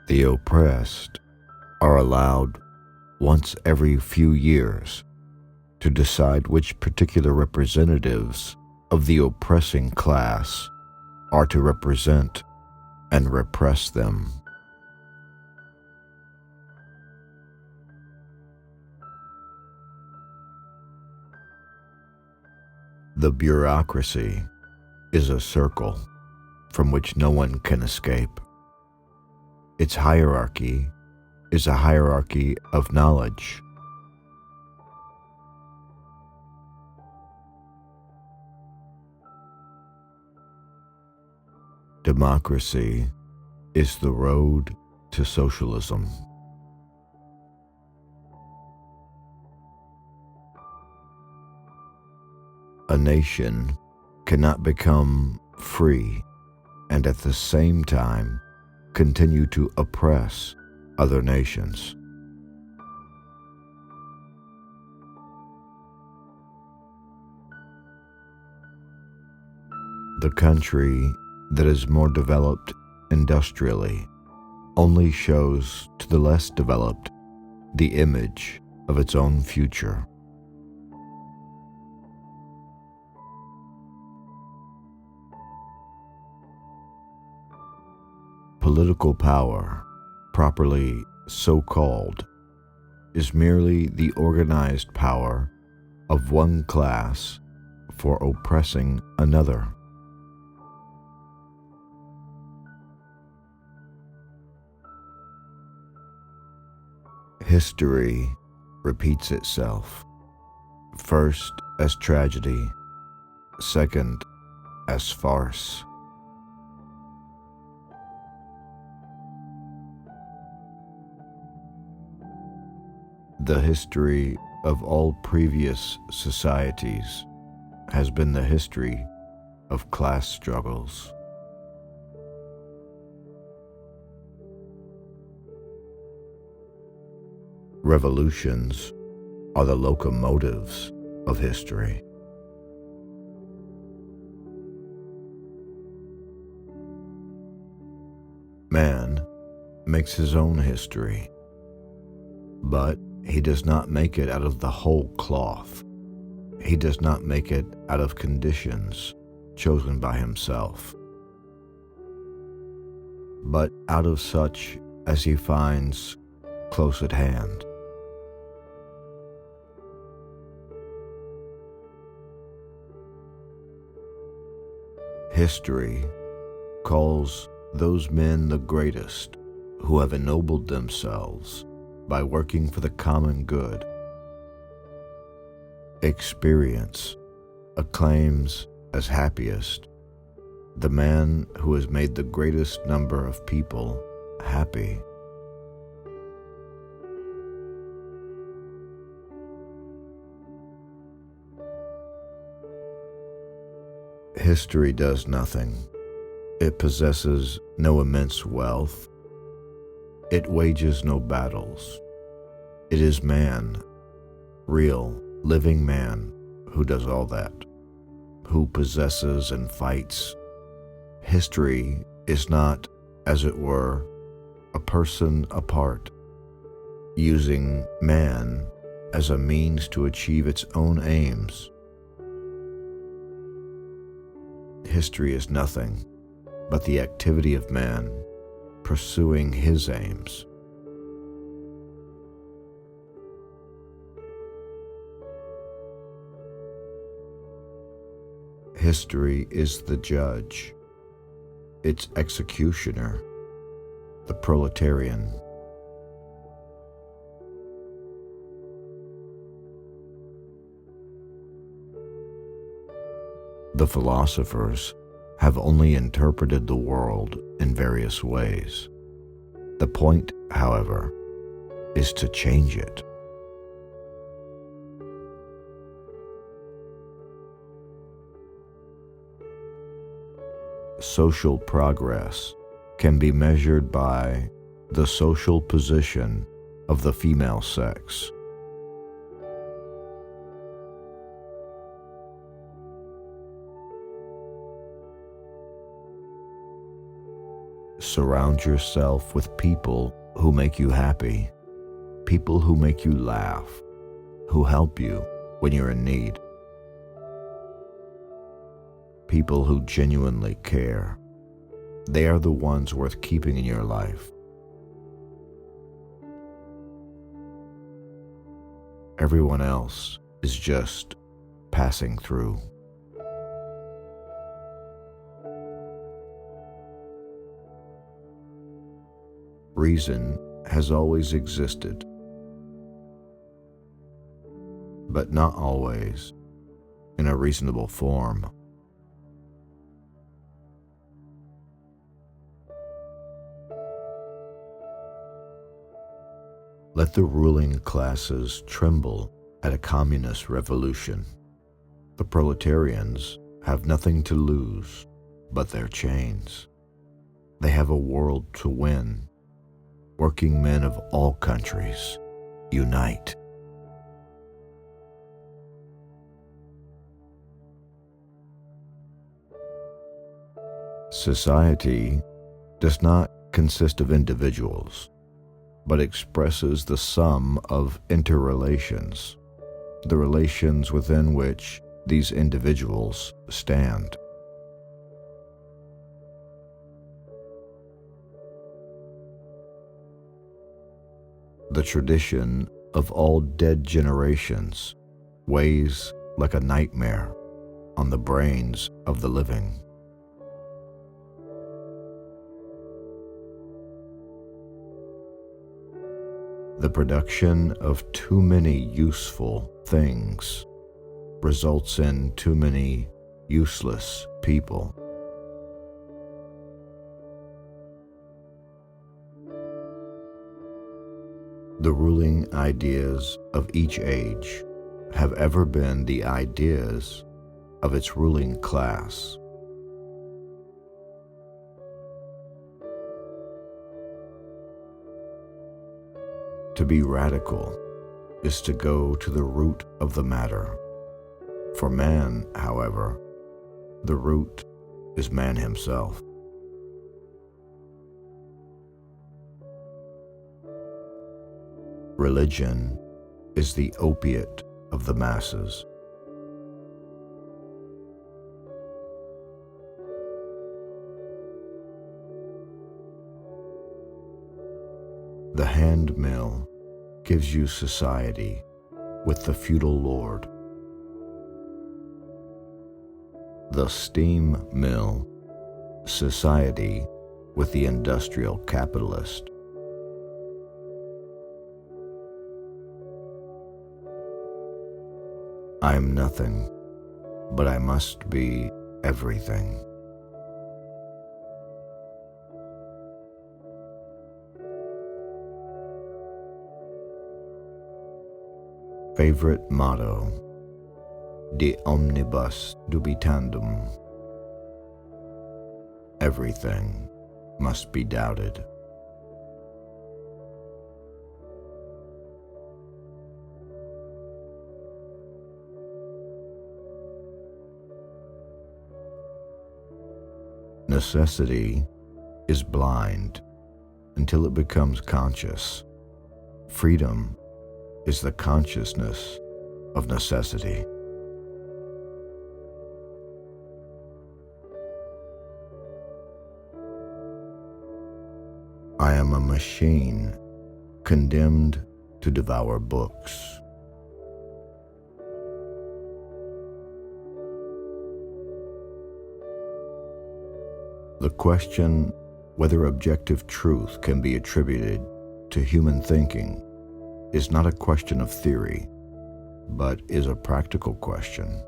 The oppressed are allowed once every few years to decide which particular representatives of the oppressing class are to represent and repress them. The bureaucracy is a circle from which no one can escape. Its hierarchy is a hierarchy of knowledge. Democracy is the road to socialism. A nation cannot become free and at the same time continue to oppress other nations. The country that is more developed industrially only shows to the less developed the image of its own future. Political power, properly so-called, is merely the organized power of one class for oppressing another. History repeats itself, first as tragedy, second as farce. The history of all previous societies has been the history of class struggles. Revolutions are the locomotives of history. Man makes his own history, but he does not make it out of the whole cloth. He does not make it out of conditions chosen by himself, but out of such as he finds close at hand. History calls those men the greatest who have ennobled themselves by working for the common good. Experience acclaims as happiest the man who has made the greatest number of people happy. History does nothing. It possesses no immense wealth. It wages no battles. It is man, real, living man, who does all that, who possesses and fights. History is not, as it were, a person apart, using man as a means to achieve its own aims. History is nothing but the activity of man pursuing his aims. History is the judge, its executioner, the proletarian. The philosophers have only interpreted the world in various ways. The point, however, is to change it. Social progress can be measured by the social position of the female sex. Surround yourself with people who make you happy, people who make you laugh, who help you when you're in need, people who genuinely care. They are the ones worth keeping in your life. Everyone else is just passing through. Reason has always existed, but not always in a reasonable form. Let the ruling classes tremble at a communist revolution. The proletarians have nothing to lose but their chains. They have a world to win. Working men of all countries, unite. Society does not consist of individuals, but expresses the sum of interrelations, the relations within which these individuals stand. The tradition of all dead generations weighs like a nightmare on the brains of the living. The production of too many useful things results in too many useless people. The ruling ideas of each age have ever been the ideas of its ruling class. To be radical is to go to the root of the matter. For man, however, the root is man himself. Religion is the opiate of the masses. The hand mill gives you society with the feudal lord. The steam mill, society with the industrial capitalist. I am nothing, but I must be everything. Favorite motto: De omnibus dubitandum. Everything must be doubted. Necessity is blind until it becomes conscious. Freedom is the consciousness of necessity. I am a machine condemned to devour books. The question whether objective truth can be attributed to human thinking is not a question of theory, but is a practical question.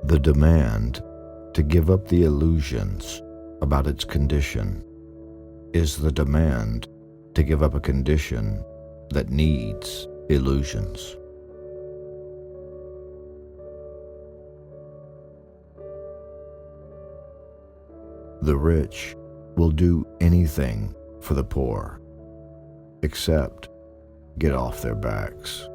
The demand to give up the illusions about its condition is the demand to give up a condition that needs illusions. The rich will do anything for the poor, except get off their backs.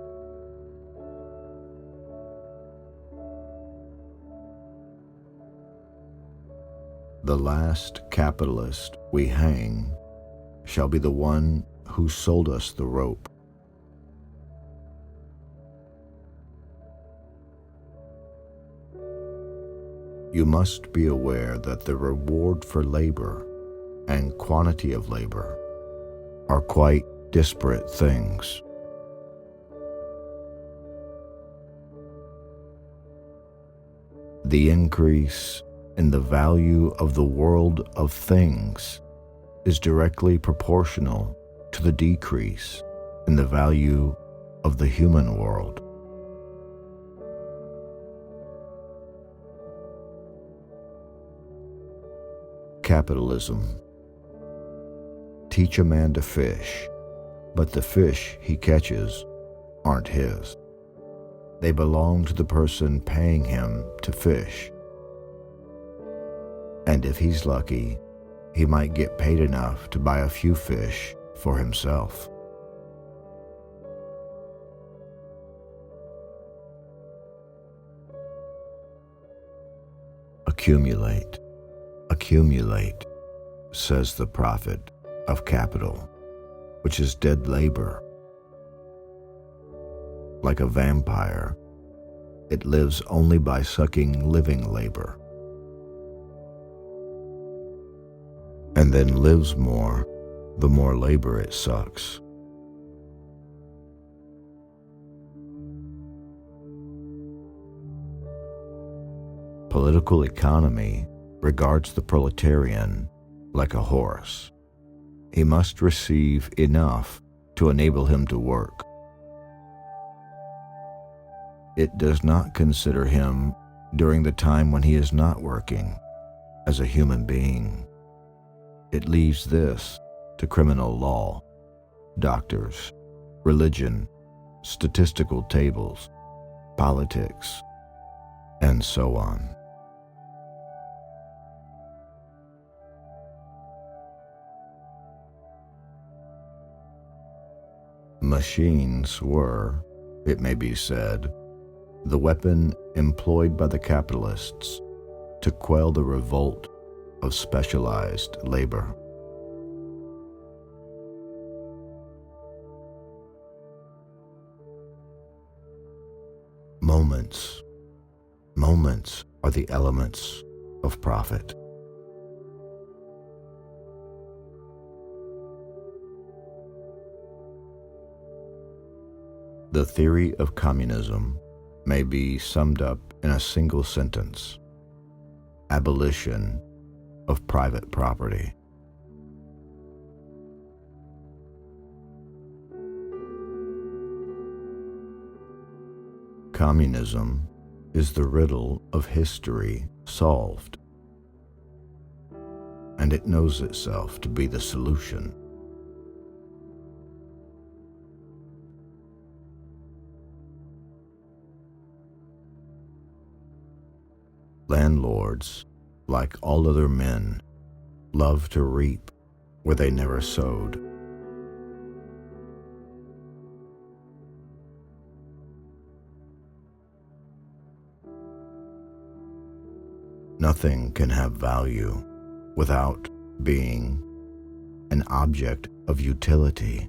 The last capitalist we hang shall be the one who sold us the rope. You must be aware that the reward for labor and quantity of labor are quite disparate things. The increase in the value of the world of things is directly proportional to the decrease in the value of the human world. Capitalism. Teach a man to fish, but the fish he catches aren't his. They belong to the person paying him to fish. And if he's lucky, he might get paid enough to buy a few fish for himself. Accumulate, accumulate, says the prophet of capital, which is dead labor. Like a vampire, it lives only by sucking living labor, and then lives more the more labor it sucks. Political economy regards the proletarian like a horse. He must receive enough to enable him to work. It does not consider him during the time when he is not working as a human being. It leaves this to criminal law, doctors, religion, statistical tables, politics, and so on. Machines were, it may be said, the weapon employed by the capitalists to quell the revolt of specialized labor. Moments are the elements of profit. The theory of communism may be summed up in a single sentence: abolition of private property. Communism is the riddle of history solved, and it knows itself to be the solution. Landlords, like all other men, love to reap where they never sowed. Nothing can have value without being an object of utility.